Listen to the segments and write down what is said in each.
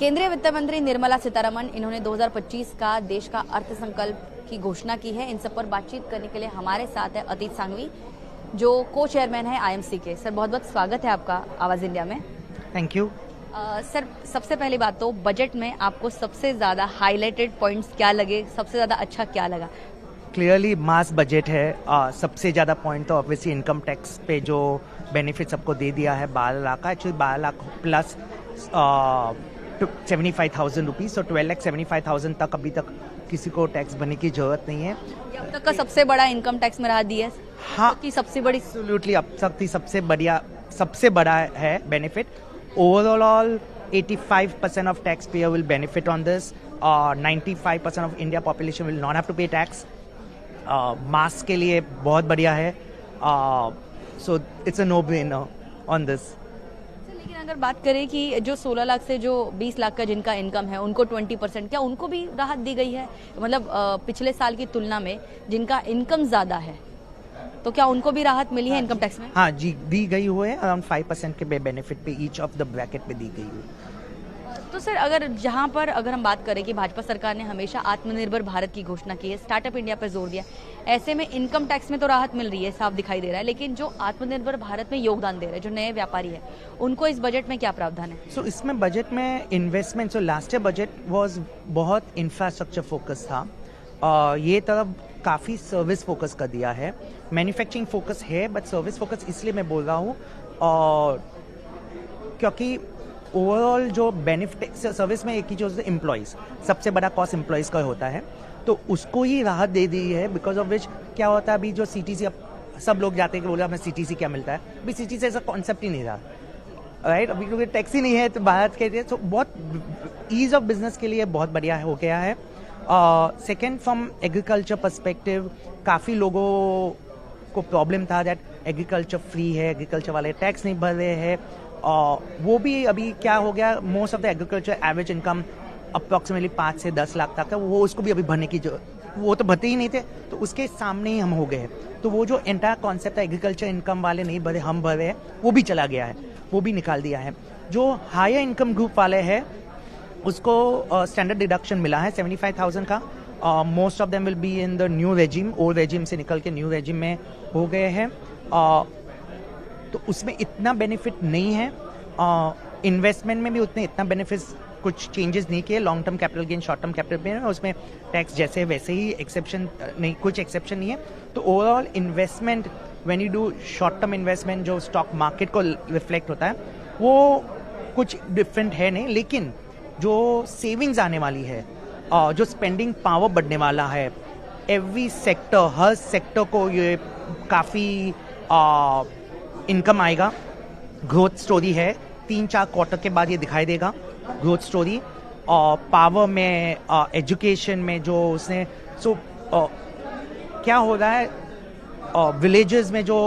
केंद्रीय वित्त मंत्री निर्मला सीतारमण इन्होंने 2025 का देश का अर्थसंकल्प की घोषणा की है। इन सब पर बातचीत करने के लिए हमारे साथ है अतीत सांघवी, जो को चेयरमैन है आईएमसी के। सर, बहुत बहुत स्वागत है आपका आवाज इंडिया में। Thank you. सर, सबसे पहली बात तो बजट में आपको सबसे ज्यादा हाईलाइटेड पॉइंट्स क्या लगे, सबसे ज्यादा अच्छा क्या लगा? क्लियरली मास बजट है। सबसे ज़्यादा पॉइंट तो ऑब्वियसली इनकम टैक्स पे जो बेनिफिट सबको दे दिया है 12 लाख का, एक्चुअली 12 लाख प्लस 75,000 रुपीज़, तो 12,75,000 तक अभी तक किसी को टैक्स भरने की जरूरत नहीं है। ये अब तक का सबसे बड़ा इनकम टैक्स में राहत दी है। हाँ, की सबसे बड़ी एब्सोल्युटली अब तक की सबसे बड़ा है benefit. Overall 85% of tax payer will benefit on this. 95% of India population will not have to pay tax. Mass के लिए बहुत बढ़िया है। So it's a no brainer on this. लेकिन अगर बात करें कि जो 16 लाख से जो 20 लाख का जिनका इनकम है उनको 20%, क्या उनको भी राहत दी गई है? मतलब पिछले साल की तुलना में जिनका इनकम ज्यादा है, तो क्या उनको भी राहत मिली है इनकम टैक्स में? हाँ जी, दी गई हुई है। अराउंड 5% के बेनिफिट पे ईच ऑफ द ब्रैकेट पे दी गई हुई। तो सर, अगर हम बात करें कि भाजपा सरकार ने हमेशा आत्मनिर्भर भारत की घोषणा की है, स्टार्टअप इंडिया पर जोर दिया, ऐसे में इनकम टैक्स में तो राहत मिल रही है, साफ दिखाई दे रहा है, लेकिन जो आत्मनिर्भर भारत में योगदान दे रहे हैं, जो नए व्यापारी है, उनको इस बजट में क्या प्रावधान है? सो इसमें बजट में investment, last year budget was बहुत इंफ्रास्ट्रक्चर फोकस था। ये तरफ काफ़ी सर्विस फोकस कर दिया है। मैन्युफैक्चरिंग फोकस है बट सर्विस फोकस इसलिए मैं बोल रहा हूँ क्योंकि ओवरऑल जो बेनिफिट सर्विस में एक ही चीज़, एम्प्लॉयज़, सबसे बड़ा कॉस्ट एम्प्लॉयज़ का होता है, तो उसको ही राहत दे दी है। बिकॉज ऑफ विच क्या होता है, अभी जो सीटीसी, अब सब लोग जाते हैं कि बोला हमें सीटीसी क्या मिलता है, अभी सीटीसी ऐसा कॉन्सेप्ट ही नहीं रहा, राइट? अभी क्योंकि टैक्स ही नहीं है तो भारत के लिए तो बहुत ईज ऑफ बिजनेस के लिए बहुत बढ़िया हो गया है। सेकेंड, फ्रॉम एग्रीकल्चर पर्सपेक्टिव, काफ़ी लोगों को प्रॉब्लम था दैट एग्रीकल्चर फ्री है, एग्रीकल्चर वाले टैक्स नहीं भर रहे हैं। वो भी अभी क्या हो गया, most of the agriculture average income approximately 5 से 10 लाख तक है, वो उसको भी अभी भरने की वो तो भरते ही नहीं थे, तो उसके सामने ही हम हो गए। तो वो जो एंटायर कॉन्सेप्ट है एग्रीकल्चर इनकम वाले नहीं भरे हम भरे हैं, वो भी चला गया है, वो भी निकाल दिया है। जो हायर इनकम ग्रुप वाले हैं उसको स्टैंडर्ड डिडक्शन मिला है 75,000 का। Most of them will be in the new regime, old regime से निकल के न्यू रेजिम में हो गए हैं। तो उसमें इतना बेनिफिट नहीं है। इन्वेस्टमेंट में भी उतने इतना बेनिफिट्स कुछ चेंजेस नहीं किए। Long term capital gain, short term capital gain, उसमें टैक्स जैसे वैसे ही, एक्सेप्शन नहीं, कुछ एक्सेप्शन नहीं है। तो overall investment, when you do short term investment जो स्टॉक मार्केट को रिफ्लेक्ट होता है, वो कुछ डिफरेंट है नहीं। लेकिन जो सेविंग्स आने वाली है, जो स्पेंडिंग पावर बढ़ने वाला है, एवरी सेक्टर, हर सेक्टर को ये काफ़ी इनकम आएगा। ग्रोथ स्टोरी है, 3-4 क्वार्टर के बाद ये दिखाई देगा ग्रोथ स्टोरी। और पावर में, एजुकेशन में जो उसने क्या हो रहा है, विलेजेस में जो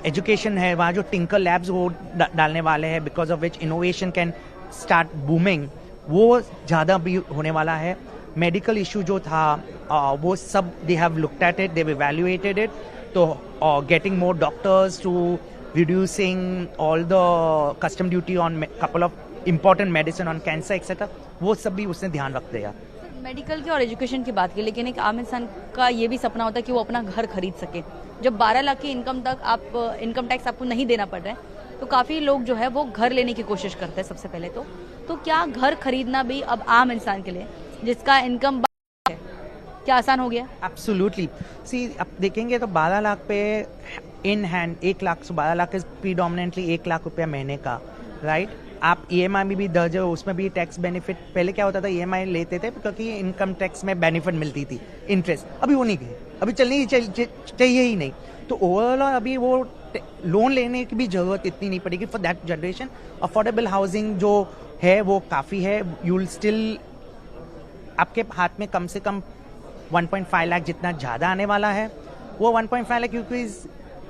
एजुकेशन है, वहाँ जो टिंकर लैब्स वो डालने वाले हैं, because of which innovation can start booming, वो ज़्यादा भी होने वाला है। मेडिकल इशू जो था वो सब they have looked at it, they have evaluated it, तो getting more doctors to reducing all the custom duty on couple of important medicine on cancer etc, वो सब भी उसने ध्यान रख दिया। मेडिकल की और एजुकेशन की बात की, लेकिन एक आम इंसान का ये भी सपना होता है कि वो अपना घर खरीद सके। जब 12 लाख की इनकम तक इनकम टैक्स आपको नहीं देना पड़ रहा है, तो काफ़ी लोग जो है वो घर लेने की कोशिश करते हैं सबसे पहले तो क्या घर खरीदना भी अब आम इंसान के लिए जिसका इनकम है, क्या आसान हो गया? एब्सोल्युटली। सी, अब देखेंगे तो 12 लाख पे इन हैंड 1 लाख से 12 लाख इज प्रीडोमिनेंटली 1 लाख रुपया महीने का, राइट? आप ईएमआई में भी दर्ज हो, उसमें भी टैक्स बेनिफिट। पहले क्या होता था, ईएमआई लेते थे क्योंकि इनकम टैक्स में बेनिफिट मिलती थी, इंटरेस्ट। अभी वो नहीं गई, अभी चलनी चाहिए ही नहीं। तो ओवरऑल अभी वो लोन लेने की भी जरूरत इतनी नहीं पड़ेगी for that generation. Affordable housing जो है वो काफ़ी है। यू विल स्टिल, आपके हाथ में कम से कम 1.5 लाख जितना ज़्यादा आने वाला है। वो 1.5 लाख क्योंकि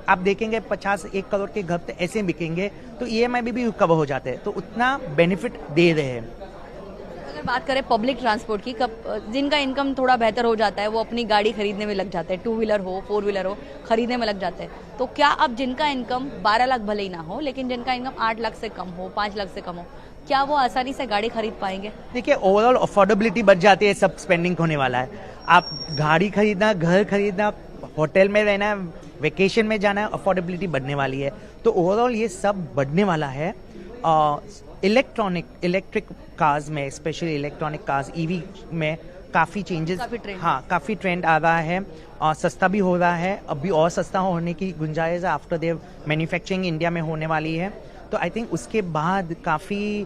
आप देखेंगे 51 करोड़ के घर तो ऐसे बिकेंगे, तो EMI भी कवर हो जाते हैं, तो उतना बेनिफिट दे रहे हैं। अगर बात करें पब्लिक ट्रांसपोर्ट की, जिनका इनकम थोड़ा बेहतर हो जाता है वो अपनी गाड़ी खरीदने में लग जाते हैं, 2 व्हीलर हो 4 व्हीलर हो खरीदने में लग जाते हैं, तो क्या अब जिनका इनकम 12 लाख भले ही ना हो, लेकिन जिनका इनकम 8 लाख से कम हो, 5 लाख से कम हो, क्या वो आसानी से गाड़ी खरीद पाएंगे? देखिए, ओवरऑल अफोर्डेबिलिटी बढ़ जाती है, सब स्पेंडिंग होने वाला है। आप गाड़ी खरीदना, घर खरीदना, होटल में रहना, वेकेशन में जाना है, अफोर्डेबिलिटी बढ़ने वाली है, तो ओवरऑल ये सब बढ़ने वाला है। इलेक्ट्रिक कार्स में, स्पेशली इलेक्ट्रॉनिक कार्स EV में काफ़ी चेंजेस, हाँ काफ़ी ट्रेंड आ रहा है, और सस्ता भी हो रहा है, अभी और सस्ता होने की गुंजाइश है आफ्टर देयर मैन्युफैक्चरिंग इंडिया में होने वाली है। तो आई थिंक उसके बाद काफ़ी